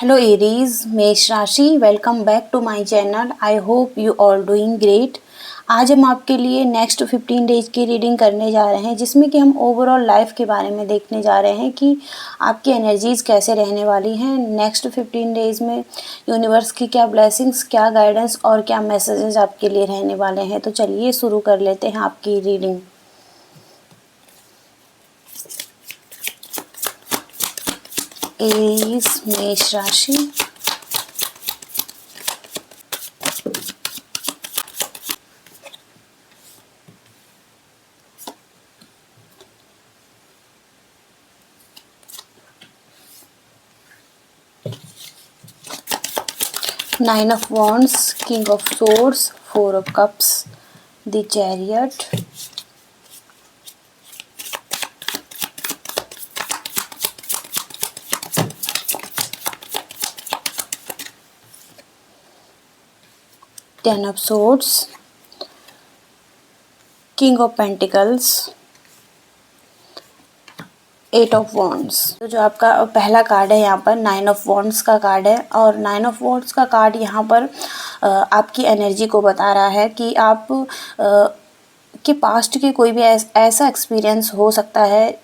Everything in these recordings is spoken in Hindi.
हेलो एरीज, मेष राशि, welcome back to my channel. I hope you all doing great. आज हम आपके लिए नेक्स्ट 15 डेज की रीडिंग करने जा रहे हैं, जिसमें कि हम ओवरऑल लाइफ के बारे में देखने जा रहे हैं कि आपकी एनर्जीज कैसे रहने वाली हैं नेक्स्ट 15 डेज में। यूनिवर्स की क्या ब्लेसिंग्स, क्या गाइडेंस और क्या मैसेजेस आपके लिए रहने वाले हैं। तो चलिए शुरू कर लेते हैं आपकी रीडिंग। एरीज, मेष राशि, Nine of Wands, King of Swords, Four of Cups, the Chariot, Ten of Swords, King of Pentacles, eight of wands. तो जो आपका पहला कार्ड है यहाँ पर नाइन ऑफ वॉन्ड्स का कार्ड है, और नाइन ऑफ वॉन्ड्स का कार्ड यहाँ पर आपकी एनर्जी को बता रहा है कि आप के पास्ट के कोई भी ऐसा एक्सपीरियंस हो सकता है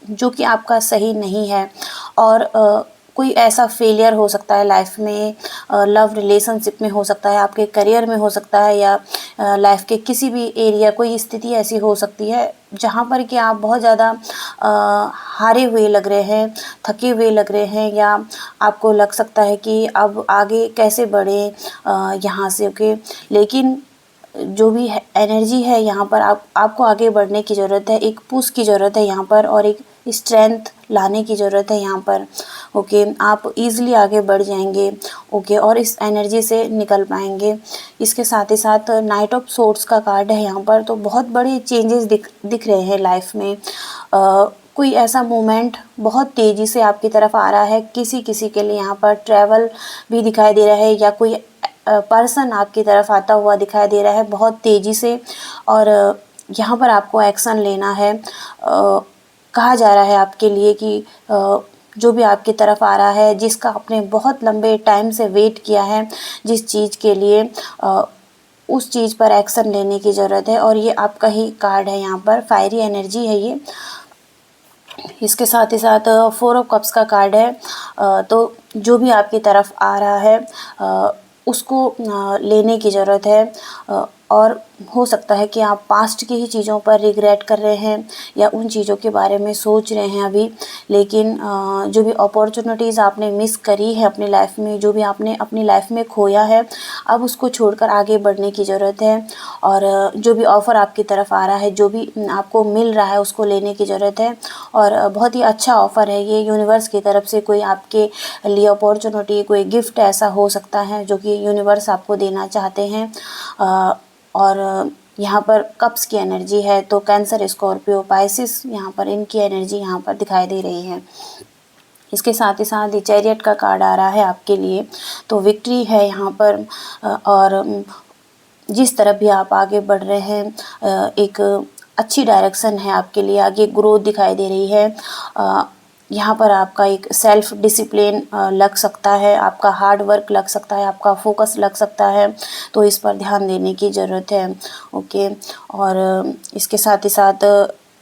जो कि आपका सही नहीं है, और कोई ऐसा फेलियर हो सकता है लाइफ में, लव रिलेशनशिप में हो सकता है, आपके करियर में हो सकता है, या लाइफ के किसी भी एरिया कोई स्थिति ऐसी हो सकती है जहाँ पर कि आप बहुत ज़्यादा हारे हुए लग रहे हैं, थके हुए लग रहे हैं, या आपको लग सकता है कि अब आगे कैसे बढ़ें यहाँ से। ओके, लेकिन जो भी एनर्जी है यहाँ पर आपको आगे बढ़ने की ज़रूरत है, एक पुश की ज़रूरत है यहाँ पर, और एक स्ट्रेंथ लाने की ज़रूरत है यहाँ पर। ओके, आप इजीली आगे बढ़ जाएंगे। ओके, और इस एनर्जी से निकल पाएंगे। इसके साथ ही साथ नाइट ऑफ सोर्ड्स का कार्ड है यहाँ पर, तो बहुत बड़े चेंजेस दिख रहे हैं लाइफ में। कोई ऐसा मोमेंट बहुत तेज़ी से आपकी तरफ आ रहा है, किसी किसी के लिए यहाँ पर ट्रैवल भी दिखाई दे रहा है, या कोई पर्सन आपकी तरफ आता हुआ दिखाई दे रहा है बहुत तेज़ी से, और यहाँ पर आपको एक्शन लेना है। कहा जा रहा है आपके लिए कि जो भी आपकी तरफ आ रहा है, जिसका आपने बहुत लंबे टाइम से वेट किया है जिस चीज़ के लिए, उस चीज़ पर एक्शन लेने की ज़रूरत है। और ये आपका ही कार्ड है यहाँ पर, फायरी एनर्जी है ये। इसके साथ ही साथ फोर ऑफ कप्स का कार्ड है। तो जो भी आपकी तरफ आ रहा है उसको लेने की ज़रूरत है, और हो सकता है कि आप पास्ट की ही चीज़ों पर रिग्रेट कर रहे हैं, या उन चीज़ों के बारे में सोच रहे हैं अभी। लेकिन जो भी अपॉर्चुनिटीज़ आपने मिस करी है अपनी लाइफ में, जो भी आपने अपनी लाइफ में खोया है, अब उसको छोड़कर आगे बढ़ने की ज़रूरत है। और जो भी ऑफ़र आपकी तरफ आ रहा है, जो भी आपको मिल रहा है, उसको लेने की ज़रूरत है। और बहुत ही अच्छा ऑफ़र है ये, यूनिवर्स की तरफ से कोई आपके लिए अपॉर्चुनिटी, कोई गिफ्ट ऐसा हो सकता है जो कि यूनिवर्स आपको देना चाहते हैं। और यहाँ पर कप्स की एनर्जी है, तो कैंसर, स्कॉर्पियो, पाइसिस, यहाँ पर इनकी एनर्जी यहाँ पर दिखाई दे रही है। इसके साथ ही साथ ये चैरियट का कार्ड आ रहा है आपके लिए, तो विक्ट्री है यहाँ पर। और जिस तरफ भी आप आगे बढ़ रहे हैं, एक अच्छी डायरेक्शन है आपके लिए, आगे ग्रोथ दिखाई दे रही है। यहाँ पर आपका एक सेल्फ डिसिप्लिन लग सकता है, आपका हार्ड वर्क लग सकता है, आपका फोकस लग सकता है, तो इस पर ध्यान देने की ज़रूरत है। ओके, और इसके साथ ही साथ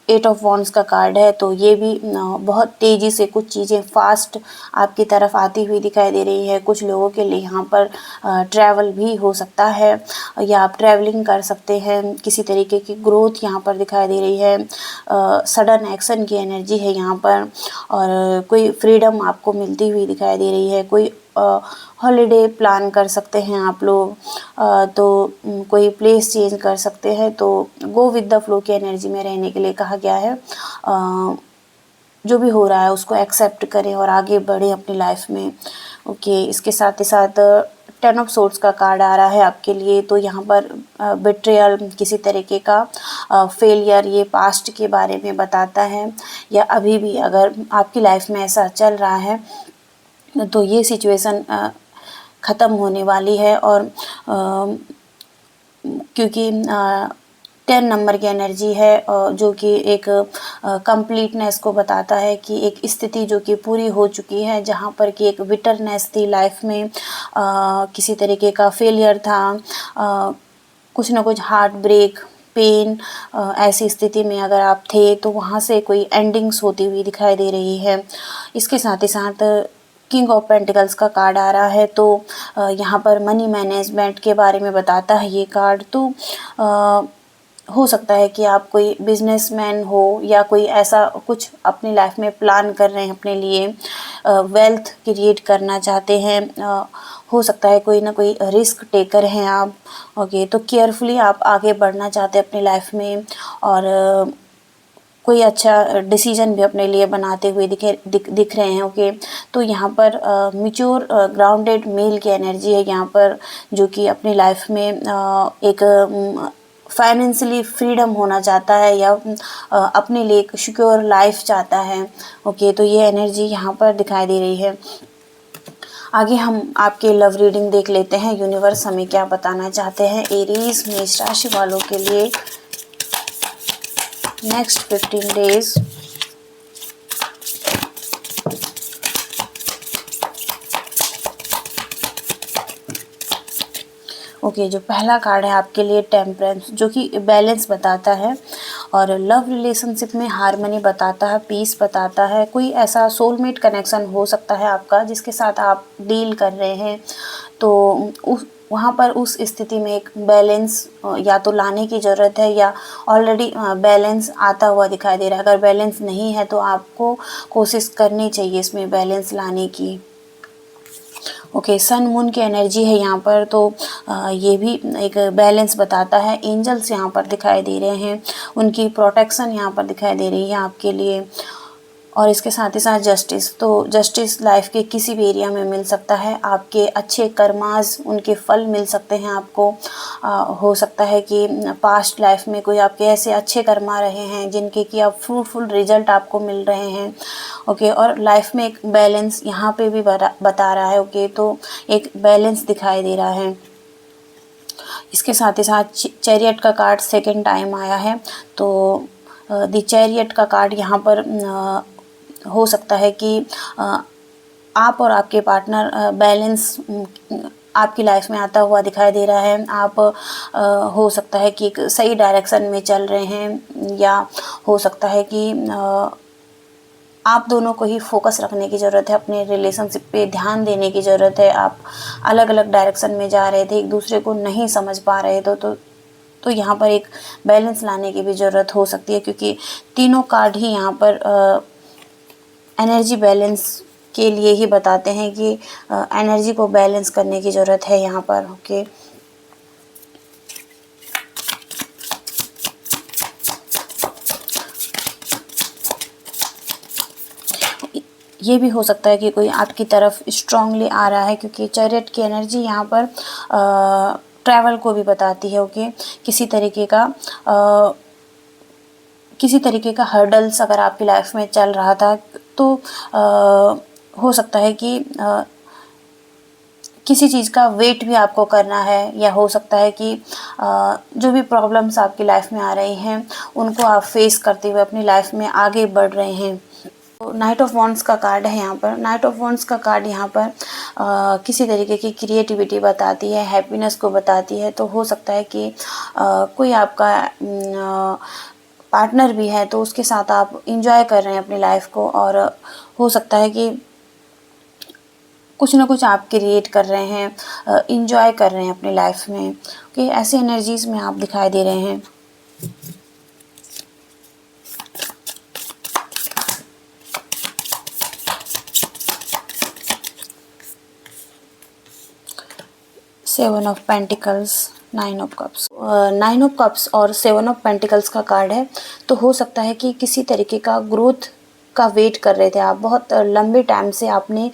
एट ऑफ वॉन्ड्स का कार्ड है, तो ये भी बहुत तेज़ी से कुछ चीज़ें फास्ट आपकी तरफ आती हुई दिखाई दे रही है। कुछ लोगों के लिए यहाँ पर ट्रैवल भी हो सकता है, या आप ट्रैवलिंग कर सकते हैं। किसी तरीके की ग्रोथ यहाँ पर दिखाई दे रही है, सडन एक्शन की एनर्जी है यहाँ पर, और कोई फ्रीडम आपको मिलती हुई दिखाई दे रही है। कोई हॉलीडे प्लान कर सकते हैं आप लोग, तो कोई प्लेस चेंज कर सकते हैं। तो गो विद द फ्लो की एनर्जी में रहने के लिए कहा गया है। जो भी हो रहा है उसको एक्सेप्ट करें और आगे बढ़ें अपनी लाइफ में। ओके, इसके साथ ही साथ टेन ऑफ सोर्ड्स का कार्ड आ रहा है आपके लिए, तो यहाँ पर बिट्रेयल, किसी तरीके का फेलियर, ये पास्ट के बारे में बताता है, या अभी भी अगर आपकी लाइफ में ऐसा चल रहा है तो ये सिचुएशन ख़त्म होने वाली है। और क्योंकि 10 नंबर की एनर्जी है, जो कि एक कंप्लीटनेस को बताता है कि एक स्थिति जो कि पूरी हो चुकी है, जहाँ पर कि एक बिटरनेस थी लाइफ में, किसी तरीके का फेलियर था, कुछ ना कुछ हार्ट ब्रेक, पेन, ऐसी स्थिति में अगर आप थे तो वहाँ से कोई एंडिंग्स होती हुई दिखाई दे रही है। इसके साथ ही साथ किंग ऑफ पेंटिकल्स का कार्ड आ रहा है, तो यहाँ पर मनी मैनेजमेंट के बारे में बताता है ये कार्ड। तो हो सकता है कि आप कोई बिजनेसमैन हो या कोई ऐसा कुछ अपनी लाइफ में प्लान कर रहे हैं अपने लिए, वेल्थ क्रिएट करना चाहते हैं, हो सकता है कोई ना कोई रिस्क टेकर हैं आप। ओके, तो केयरफुली आप आगे बढ़ना चाहते हैं अपनी लाइफ में, और कोई अच्छा डिसीजन भी अपने लिए बनाते हुए दिख रहे हैं। ओके, तो यहाँ पर मैच्योर ग्राउंडेड मेल की एनर्जी है यहाँ पर, जो कि अपनी लाइफ में एक फाइनेंशियली फ्रीडम होना चाहता है, या अपने लिए एक सिक्योर लाइफ चाहता है। ओके, तो ये एनर्जी यहाँ पर दिखाई दे रही है। आगे हम आपके लव रीडिंग देख लेते हैं, यूनिवर्स हमें क्या बताना चाहते हैं एरीज मेष राशि वालों के लिए नेक्स्ट 15 डेज। ओके, जो पहला कार्ड है आपके लिए टेम्परेंस, जो कि बैलेंस बताता है, और लव रिलेशनशिप में हार्मनी बताता है, पीस बताता है। कोई ऐसा सोलमेट कनेक्शन हो सकता है आपका जिसके साथ आप डील कर रहे हैं, तो उस वहाँ पर उस स्थिति में एक बैलेंस या तो लाने की ज़रूरत है, या ऑलरेडी बैलेंस आता हुआ दिखाई दे रहा है। अगर बैलेंस नहीं है तो आपको कोशिश करनी चाहिए इसमें बैलेंस लाने की। ओके, सन मून की एनर्जी है यहाँ पर, तो ये भी एक बैलेंस बताता है। एंजल्स यहाँ पर दिखाई दे रहे हैं, उनकी प्रोटेक्शन यहाँ पर दिखाई दे रही है आपके लिए, और इसके साथ ही साथ जस्टिस। तो जस्टिस लाइफ के किसी भी एरिया में मिल सकता है, आपके अच्छे कर्मास उनके फल मिल सकते हैं आपको। हो सकता है कि पास्ट लाइफ में कोई आपके ऐसे अच्छे कर्मा रहे हैं जिनके कि आप फ्रूटफुल रिजल्ट आपको मिल रहे हैं। ओके, और लाइफ में एक बैलेंस यहाँ पे भी बता रहा है। ओके, तो एक बैलेंस दिखाई दे रहा है। इसके साथ ही साथ चैरियट का कार्ड सेकेंड टाइम आया है, तो द चैरियट का कार्ड यहाँ पर हो सकता है कि आप और आपके पार्टनर बैलेंस आपकी लाइफ में आता हुआ दिखाई दे रहा है। आप हो सकता है कि एक सही डायरेक्शन में चल रहे हैं, या हो सकता है कि आप दोनों को ही फोकस रखने की ज़रूरत है, अपने रिलेशनशिप पे ध्यान देने की ज़रूरत है। आप अलग अलग डायरेक्शन में जा रहे थे, एक दूसरे को नहीं समझ पा रहे थे, तो यहाँ पर एक बैलेंस लाने की भी ज़रूरत हो सकती है, क्योंकि तीनों कार्ड ही यहाँ पर एनर्जी बैलेंस के लिए ही बताते हैं कि एनर्जी को बैलेंस करने की ज़रूरत है यहाँ पर। ओके, ये भी हो सकता है कि कोई आपकी तरफ स्ट्रांगली आ रहा है, क्योंकि चैरियट की एनर्जी यहाँ पर ट्रैवल को भी बताती है। ओके, किसी तरीके का हर्डल्स अगर आपकी लाइफ में चल रहा था, तो हो सकता है कि किसी चीज़ का वेट भी आपको करना है, या हो सकता है कि जो भी प्रॉब्लम्स आपकी लाइफ में आ रही हैं उनको आप फेस करते हुए अपनी लाइफ में आगे बढ़ रहे हैं। तो नाइट ऑफ वॉन्ड्स का कार्ड है यहाँ पर। नाइट ऑफ वॉन्ड्स का कार्ड यहाँ पर किसी तरीके की क्रिएटिविटी बताती है, हैप्पीनेस को बताती है। तो हो सकता है कि कोई आपका पार्टनर भी है, तो उसके साथ आप इंजॉय कर रहे हैं अपनी लाइफ को, और हो सकता है कि कुछ ना कुछ आप क्रिएट कर रहे हैं, इंजॉय कर रहे हैं अपनी लाइफ में। ओके, ऐसी एनर्जीज में आप दिखाई दे रहे हैं। Seven of pentacles, nine of cups. Nine of cups और सेवन ऑफ पेंटिकल्स का कार्ड है, तो हो सकता है कि किसी तरीके का ग्रोथ का वेट कर रहे थे आप। बहुत लंबे टाइम से आपने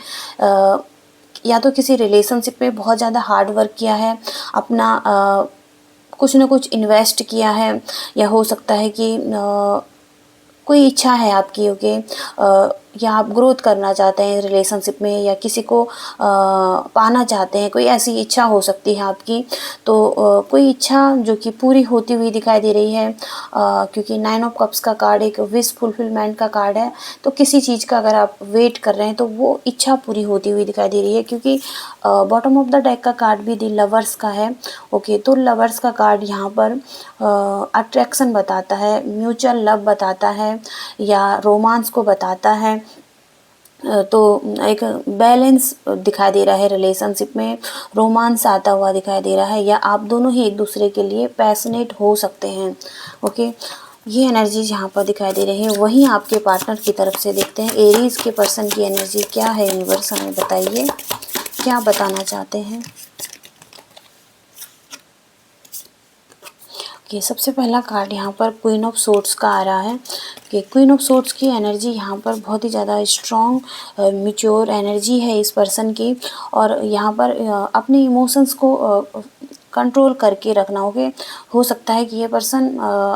या तो किसी रिलेशनशिप में बहुत ज़्यादा हार्ड वर्क किया है, अपना कुछ ना कुछ इन्वेस्ट किया है, या हो सकता है कि कोई इच्छा है आपकी। ओके, या आप ग्रोथ करना चाहते हैं रिलेशनशिप में, या किसी को पाना चाहते हैं, कोई ऐसी इच्छा हो सकती है आपकी। तो कोई इच्छा जो कि पूरी होती हुई दिखाई दे रही है, क्योंकि 9 ऑफ कप्स का कार्ड एक विश फुलफिलमेंट का कार्ड है। तो किसी चीज़ का अगर आप वेट कर रहे हैं तो वो इच्छा पूरी होती हुई दिखाई दे रही है, क्योंकि बॉटम ऑफ द डेक का कार्ड भी दी लवर्स का है। ओके, तो लवर्स का कार्ड यहाँ पर अट्रैक्शन बताता है, म्यूचुअल लव बताता है, या रोमांस को बताता है। तो एक बैलेंस दिखाई दे रहा है रिलेशनशिप में, रोमांस आता हुआ दिखाई दे रहा है, या आप दोनों ही एक दूसरे के लिए पैशनेट हो सकते हैं। ओके, ये एनर्जी यहाँ पर दिखाई दे रही है। वहीं आपके पार्टनर की तरफ से देखते हैं एरीज के पर्सन की एनर्जी क्या है। यूनिवर्स हमें बताइए क्या बताना चाहते हैं। कि सबसे पहला कार्ड यहाँ पर क्वीन ऑफ सोर्ड्स का आ रहा है कि क्वीन ऑफ सोर्ड्स की एनर्जी यहाँ पर बहुत ही ज़्यादा स्ट्रॉन्ग मैच्योर एनर्जी है इस पर्सन की, और यहाँ पर अपने इमोशंस को कंट्रोल करके रखना। हो सकता है कि ये पर्सन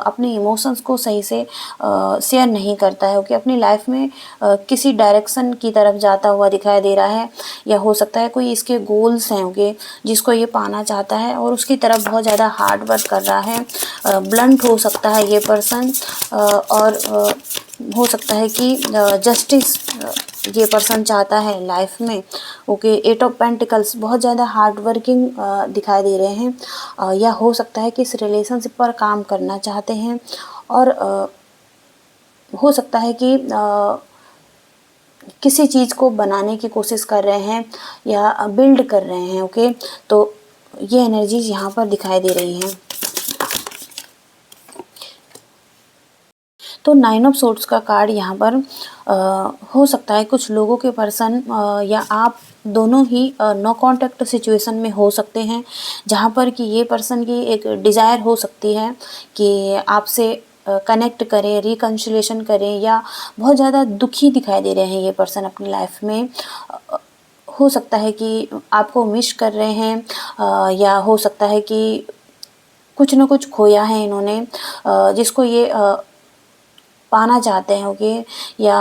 अपने इमोशंस को सही से शेयर नहीं करता है। अपनी लाइफ में किसी डायरेक्शन की तरफ जाता हुआ दिखाई दे रहा है, या हो सकता है कोई इसके गोल्स हैं जिसको ये पाना चाहता है और उसकी तरफ बहुत ज़्यादा हार्ड वर्क कर रहा है। ब्लंट हो सकता है ये पर्सन, और हो सकता है कि जस्टिस ये पर्सन चाहता है लाइफ में। एट ऑफ पेंटिकल्स बहुत ज़्यादा हार्ड वर्किंग दिखाई दे रहे हैं, या हो सकता है कि इस रिलेशनशिप पर काम करना चाहते हैं, और हो सकता है कि किसी चीज़ को बनाने की कोशिश कर रहे हैं या बिल्ड कर रहे हैं। तो ये एनर्जीज यहाँ पर दिखाई दे रही हैं। तो 9 ऑफ सोर्ड्स का कार्ड यहाँ पर हो सकता है कुछ लोगों के पर्सन या आप दोनों ही नो कांटेक्ट सिचुएशन में हो सकते हैं, जहाँ पर कि ये पर्सन की एक डिज़ायर हो सकती है कि आपसे कनेक्ट करें, रिकन्सिलेशन करें, या बहुत ज़्यादा दुखी दिखाई दे रहे हैं ये पर्सन अपनी लाइफ में। हो सकता है कि आपको मिस कर रहे हैं, या हो सकता है कि कुछ ना कुछ खोया है इन्होंने, जिसको ये पाना चाहते हैं। या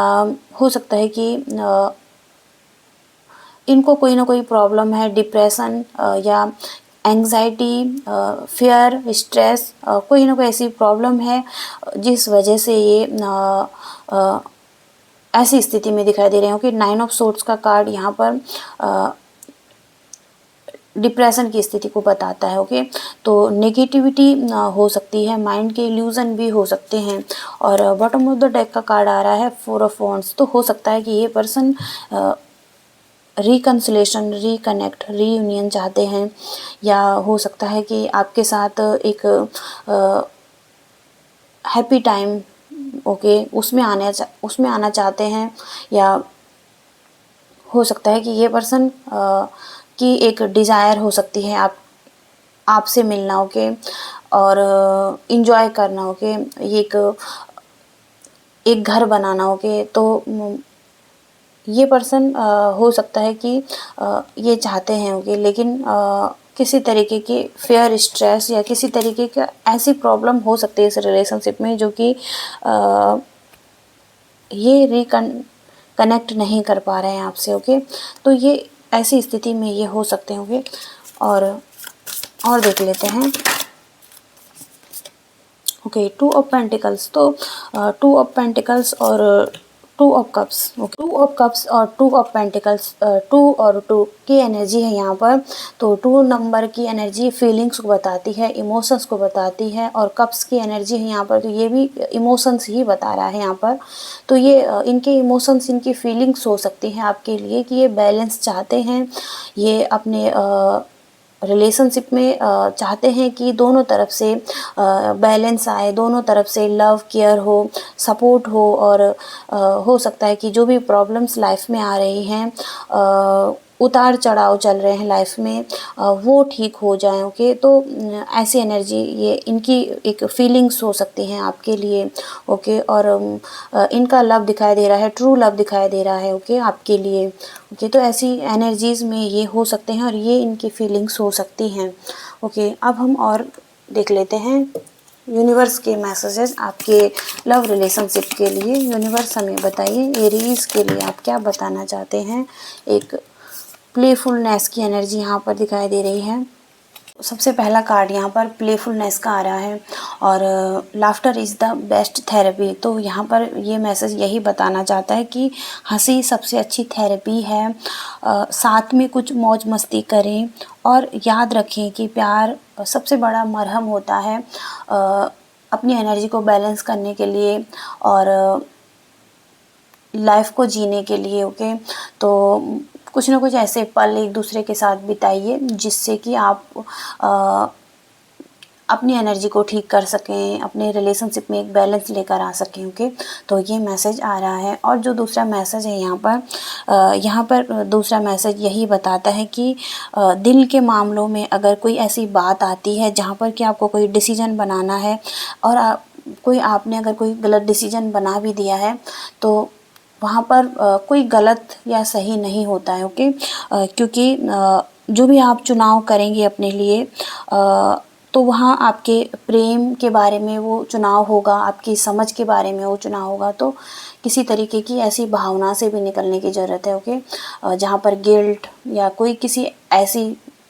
हो सकता है कि इनको कोई ना कोई प्रॉब्लम है, डिप्रेशन या एंग्जाइटी, फियर, स्ट्रेस, कोई ना कोई ऐसी प्रॉब्लम है जिस वजह से ये ऐसी स्थिति में दिखाई दे रहे हो कि 9 ऑफ सोर्ड्स का कार्ड यहाँ पर डिप्रेशन की स्थिति को बताता है। तो नेगेटिविटी हो सकती है, माइंड के इल्यूजन भी हो सकते हैं। और बॉटम ऑफ द डेक का कार्ड आ रहा है 4 ऑफ वॉन्ड्स। तो हो सकता है कि ये पर्सन रिकन्सिलेशन, रिकनेक्ट, रीयूनियन चाहते हैं, या हो सकता है कि आपके साथ एक हैप्पी टाइम उसमें आना चाहते हैं, या हो सकता है कि ये पर्सन की एक डिज़ायर हो सकती है आपसे मिलना। और इन्जॉय करना। ये एक घर बनाना। तो ये पर्सन हो सकता है कि ये चाहते हैं। लेकिन किसी तरीके की फेयर, स्ट्रेस या किसी तरीके का ऐसी प्रॉब्लम हो सकती है इस रिलेशनशिप में जो कि ये कनेक्ट नहीं कर पा रहे हैं आपसे। तो ये ऐसी स्थिति में ये हो सकते हैं। और देख लेते हैं। 2 ऑफ पेंटिकल्स। तो 2 ऑफ पेंटिकल्स और 2 ऑफ कप्स। 2 ऑफ कप्स और 2 ऑफ पेंटिकल्स, 2 और 2 की एनर्जी है यहाँ पर। तो 2 नंबर की एनर्जी फीलिंग्स को बताती है, इमोशंस को बताती है, और कप्स की एनर्जी है यहाँ पर, तो ये भी इमोशंस ही बता रहा है यहाँ पर। तो ये इनके इमोशंस, इनकी फीलिंग्स हो सकती हैं आपके लिए कि ये बैलेंस चाहते हैं, ये अपने रिलेशनशिप में चाहते हैं कि दोनों तरफ से बैलेंस आए, दोनों तरफ से लव, केयर हो, सपोर्ट हो, और हो सकता है कि जो भी प्रॉब्लम्स लाइफ में आ रही हैं, उतार चढ़ाव चल रहे हैं लाइफ में, वो ठीक हो जाएं। तो ऐसी एनर्जी, ये इनकी एक फीलिंग्स हो सकती हैं आपके लिए। और इनका लव दिखाई दे रहा है, ट्रू लव दिखाई दे रहा है आपके लिए। तो ऐसी एनर्जीज़ में ये हो सकते हैं और ये इनकी फीलिंग्स हो सकती हैं। अब हम और देख लेते हैं यूनिवर्स के मैसेजेस आपके लव रिलेशनशिप के लिए। यूनिवर्स हमें बताइए एरीज के लिए आप क्या बताना चाहते हैं। एक प्लेफुलनेस की एनर्जी यहाँ पर दिखाई दे रही है। सबसे पहला कार्ड यहाँ पर प्लेफुलनेस का आ रहा है और laughter is the best therapy. तो यहाँ पर ये मैसेज यही बताना चाहता है कि हंसी सबसे अच्छी थेरेपी है। साथ में कुछ मौज मस्ती करें और याद रखें कि प्यार सबसे बड़ा मरहम होता है अपनी एनर्जी को बैलेंस करने के लिए और लाइफ को जीने के लिए। ओके, तो कुछ ना कुछ ऐसे पल एक दूसरे के साथ बिताइए जिससे कि आप अपनी एनर्जी को ठीक कर सकें, अपने रिलेशनशिप में एक बैलेंस लेकर आ सकें। ओके, तो ये मैसेज आ रहा है। और जो दूसरा मैसेज है यहाँ पर दूसरा मैसेज यही बताता है कि दिल के मामलों में अगर कोई ऐसी बात आती है जहाँ पर कि आपको कोई डिसीजन बनाना है और आपने अगर कोई गलत डिसीजन बना भी दिया है तो वहाँ पर कोई गलत या सही नहीं होता है। ओके, क्योंकि जो भी आप चुनाव करेंगे अपने लिए तो वहाँ आपके प्रेम के बारे में वो चुनाव होगा, आपकी समझ के बारे में वो चुनाव होगा। तो किसी तरीके की ऐसी भावना से भी निकलने की ज़रूरत है। ओके, जहाँ पर गिल्ट या कोई किसी ऐसी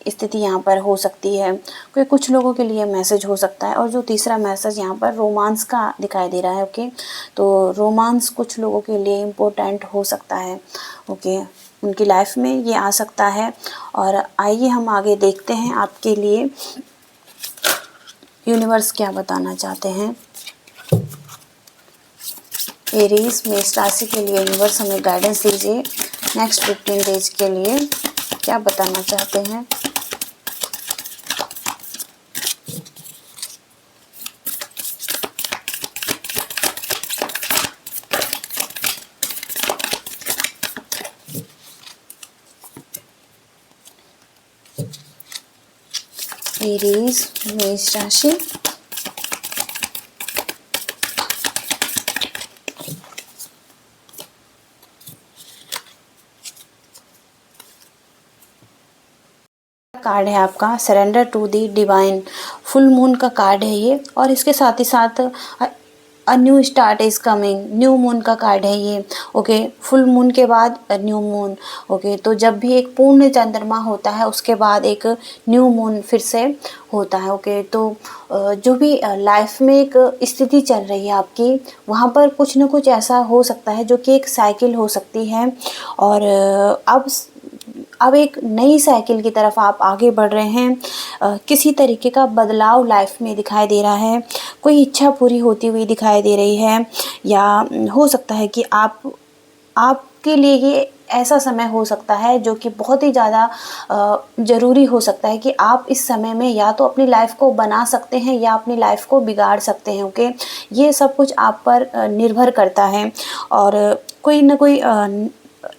स्थिति यहाँ पर हो सकती है, कोई कुछ लोगों के लिए मैसेज हो सकता है। और जो तीसरा मैसेज यहाँ पर रोमांस का दिखाई दे रहा है। ओके, तो रोमांस कुछ लोगों के लिए इम्पोर्टेंट हो सकता है। ओके, उनकी लाइफ में ये आ सकता है। और आइए हम आगे देखते हैं आपके लिए यूनिवर्स क्या बताना चाहते हैं। एरीज मेष राशि के लिए यूनिवर्स हमें गाइडेंस दीजिए नेक्स्ट 15 डेज के लिए, क्या बताना चाहते हैं। एरीज मेष राशि, कार्ड है आपका surrender to the divine. Full moon का कार्ड है ये और इसके साथ ही साथ a new start is coming, new moon का कार्ड है ये। ओके, फुल मून के बाद न्यू मून। ओके, तो जब भी एक पूर्ण चंद्रमा होता है उसके बाद एक न्यू मून फिर से होता है। ओके, तो जो भी लाइफ में एक स्थिति चल रही है आपकी, वहाँ पर कुछ ना कुछ ऐसा हो सकता है जो कि एक साइकिल हो सकती है और अब एक नई साइकिल की तरफ आप आगे बढ़ रहे हैं। किसी तरीके का बदलाव लाइफ में दिखाई दे रहा है, कोई इच्छा पूरी होती हुई दिखाई दे रही है या हो सकता है कि आपके लिए ये ऐसा समय हो सकता है जो कि बहुत ही ज़्यादा ज़रूरी हो सकता है कि आप इस समय में या तो अपनी लाइफ को बना सकते हैं या अपनी लाइफ को बिगाड़ सकते हैं। ओके, ये सब कुछ आप पर निर्भर करता है और कोई ना कोई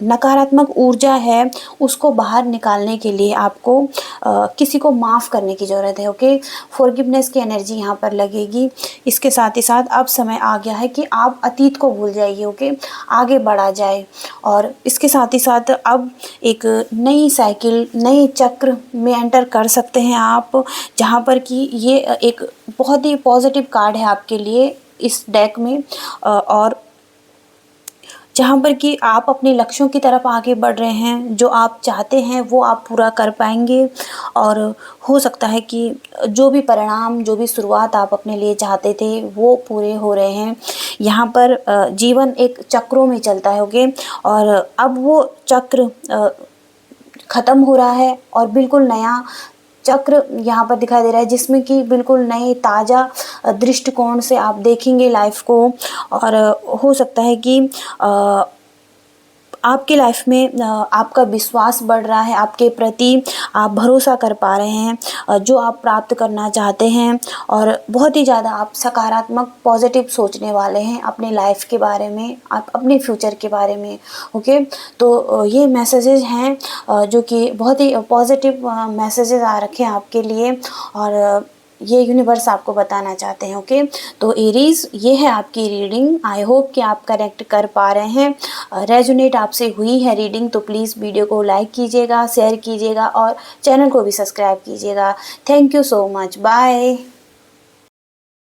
नकारात्मक ऊर्जा है उसको बाहर निकालने के लिए आपको किसी को माफ़ करने की ज़रूरत है। ओके, फॉरगिवनेस की एनर्जी यहाँ पर लगेगी। इसके साथ ही साथ अब समय आ गया है कि आप अतीत को भूल जाइए। ओके, आगे बढ़ा जाए और इसके साथ ही साथ अब एक नई साइकिल, नए चक्र में एंटर कर सकते हैं आप, जहाँ पर कि ये एक बहुत ही पॉजिटिव कार्ड है आपके लिए इस डेक में और जहाँ पर कि आप अपने लक्ष्यों की तरफ आगे बढ़ रहे हैं, जो आप चाहते हैं वो आप पूरा कर पाएंगे और हो सकता है कि जो भी परिणाम, जो भी शुरुआत आप अपने लिए चाहते थे वो पूरे हो रहे हैं। यहाँ पर जीवन एक चक्रों में चलता है। ओके, और अब वो चक्र ख़त्म हो रहा है और बिल्कुल नया चक्र यहाँ पर दिखाई दे रहा है जिसमें कि बिल्कुल नए ताज़ा दृष्टिकोण से आप देखेंगे लाइफ को और हो सकता है कि आपकी लाइफ में आपका विश्वास बढ़ रहा है, आपके प्रति आप भरोसा कर पा रहे हैं जो आप प्राप्त करना चाहते हैं और बहुत ही ज़्यादा आप सकारात्मक पॉजिटिव सोचने वाले हैं अपने लाइफ के बारे में, आप अपने फ्यूचर के बारे में। ओके, तो ये मैसेजेस हैं जो कि बहुत ही पॉजिटिव मैसेजेस आ रखे हैं आपके लिए और ये यूनिवर्स आपको बताना चाहते हैं। ओके, तो एरीज ये है आपकी रीडिंग। आई होप कि आप कनेक्ट कर पा रहे हैं, रेजोनेट आपसे हुई है रीडिंग तो प्लीज़ वीडियो को लाइक कीजिएगा, शेयर कीजिएगा और चैनल को भी सब्सक्राइब कीजिएगा। Thank you so much, bye.